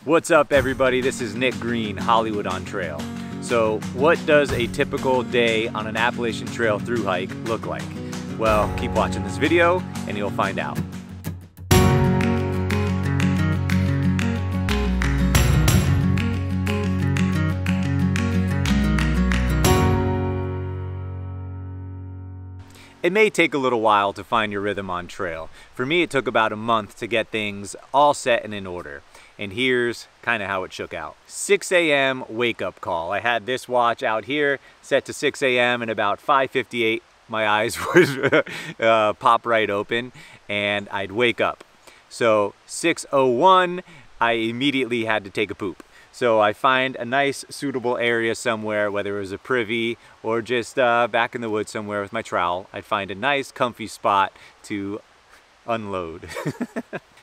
What's up everybody, this is Nick Green, Hollywood on Trail. So what does a typical day on an Appalachian Trail through hike look like? Well, keep watching this video and you'll find out. It may take a little while to find your rhythm on trail. For me, it took about a month to get things all set and in order. And here's kind of how it shook out. 6 a.m. wake up call. I had this watch out here set to 6 a.m. and about 5:58 my eyes would pop right open and I'd wake up. So 6:01 I immediately had to take a poop. So I find a nice suitable area somewhere, whether it was a privy or just back in the woods somewhere with my trowel. I'd find a nice comfy spot to unload.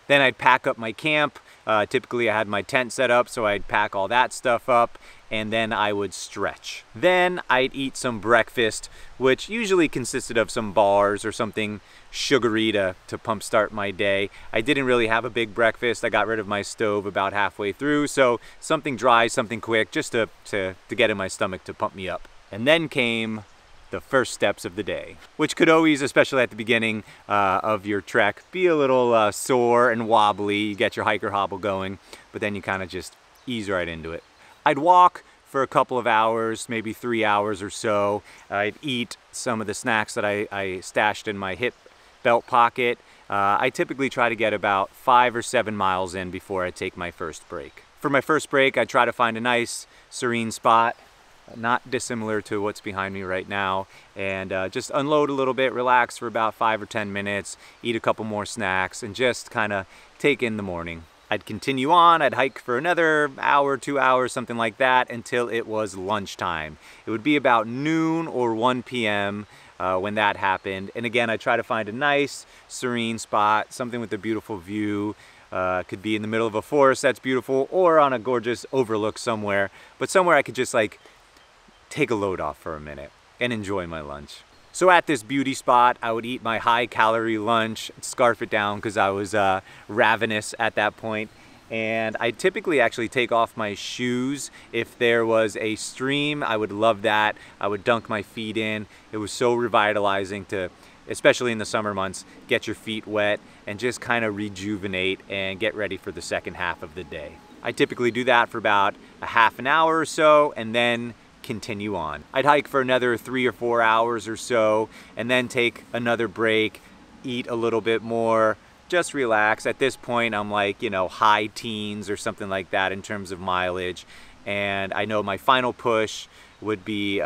Then I'd pack up my camp. Typically I had my tent set up, so I'd pack all that stuff up and then I would stretch. Then I'd eat some breakfast, which usually consisted of some bars or something sugary to pump start my day. I didn't really have a big breakfast. I got rid of my stove about halfway through, so something dry, something quick, just to get in my stomach to pump me up. And then came the first steps of the day, which could always, especially at the beginning of your trek, be a little sore and wobbly. You get your hiker hobble going, but then you kind of just ease right into it. I'd walk for a couple of hours, maybe 3 hours or so. I'd eat some of the snacks that I stashed in my hip belt pocket. I typically try to get about 5 or 7 miles in before I take my first break. For my first break, I try to find a nice serene spot, not dissimilar to what's behind me right now, and just unload a little bit, relax for about 5 or 10 minutes, eat a couple more snacks, and just kind of take in the morning. I'd continue on, I'd hike for another hour, 2 hours, something like that, until it was lunchtime. It would be about noon or 1 p.m. When that happened. And again, I try to find a nice, serene spot, something with a beautiful view. Could be in the middle of a forest that's beautiful, or on a gorgeous overlook somewhere, but somewhere I could just like take a load off for a minute and enjoy my lunch. So at this beauty spot, I would eat my high-calorie lunch, scarf it down because I was ravenous at that point. And I typically actually take off my shoes. If there was a stream, I would love that. I would dunk my feet in. It was so revitalizing to, especially in the summer months, get your feet wet and just kind of rejuvenate and get ready for the second half of the day. I typically do that for about a half an hour or so and then continue on. I'd hike for another 3 or 4 hours or so and then take another break, eat a little bit more, just relax. At this point I'm like, you know, high teens or something like that in terms of mileage, and I know my final push would be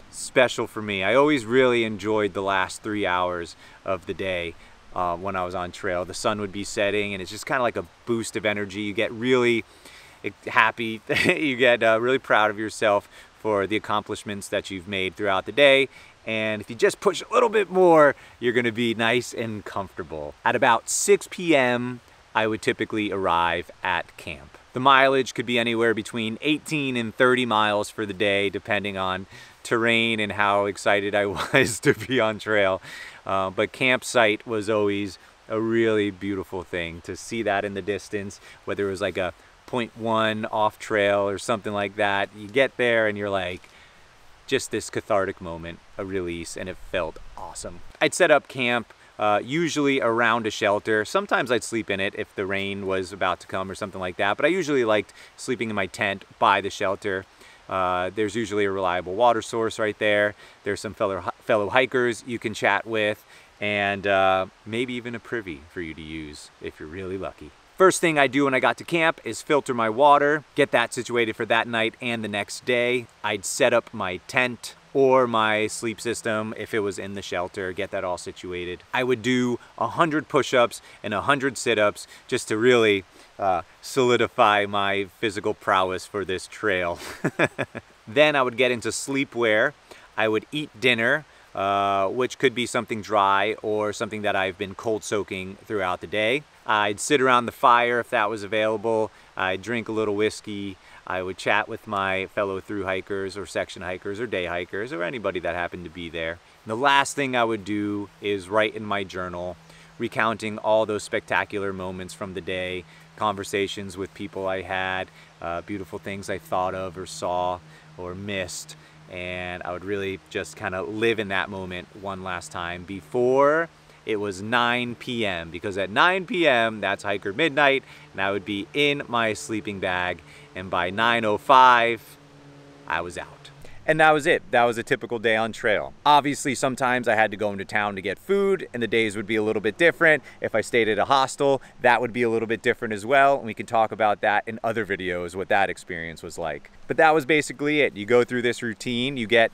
special for me. I always really enjoyed the last 3 hours of the day when I was on trail. The sun would be setting and it's just kind of like a boost of energy. You get really happy, you get really proud of yourself for the accomplishments that you've made throughout the day, and if you just push a little bit more, you're gonna be nice and comfortable. At about 6 p.m. I would typically arrive at camp. The mileage could be anywhere between 18 and 30 miles for the day, depending on terrain and how excited I was to be on trail. But campsite was always a really beautiful thing to see that in the distance, whether it was like a 0.1 off trail or something like that. You get there and you're like, just this cathartic moment, a release, and it felt awesome. I'd set up camp usually around a shelter. Sometimes I'd sleep in it if the rain was about to come or something like that, but I usually liked sleeping in my tent by the shelter. There's usually a reliable water source right there. There's some fellow hikers you can chat with, and maybe even a privy for you to use if you're really lucky. First thing I do when I got to camp is filter my water, get that situated for that night and the next day. I'd set up my tent or my sleep system if it was in the shelter, get that all situated. I would do 100 push-ups and 100 sit-ups just to really solidify my physical prowess for this trail. Then I would get into sleepwear. I would eat dinner, which could be something dry or something that I've been cold soaking throughout the day. I'd sit around the fire if that was available. I'd drink a little whiskey. I would chat with my fellow through hikers or section hikers or day hikers or anybody that happened to be there. And the last thing I would do is write in my journal, recounting all those spectacular moments from the day, conversations with people I had, beautiful things I thought of or saw or missed, and I would really just kind of live in that moment one last time before it was 9 p.m. because at 9 p.m. that's hiker midnight, and I would be in my sleeping bag, and by 9:05 I was out. And that was it. That was a typical day on trail. Obviously, sometimes I had to go into town to get food, and the days would be a little bit different. If I stayed at a hostel, that would be a little bit different as well, and we can talk about that in other videos, what that experience was like. But that was basically it. You go through this routine, you get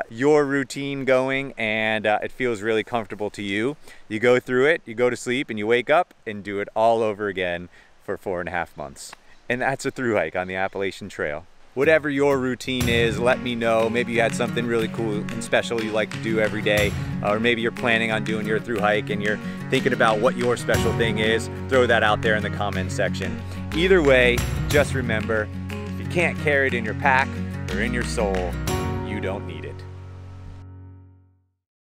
your routine going, and it feels really comfortable to you. You go through it, you go to sleep, and you wake up and do it all over again for 4.5 months. And that's a through hike on the Appalachian Trail. Whatever your routine is, let me know. Maybe you had something really cool and special you like to do every day, or maybe you're planning on doing your through hike and you're thinking about what your special thing is. Throw that out there in the comments section. Either way, just remember, if you can't carry it in your pack or in your soul, you don't need it.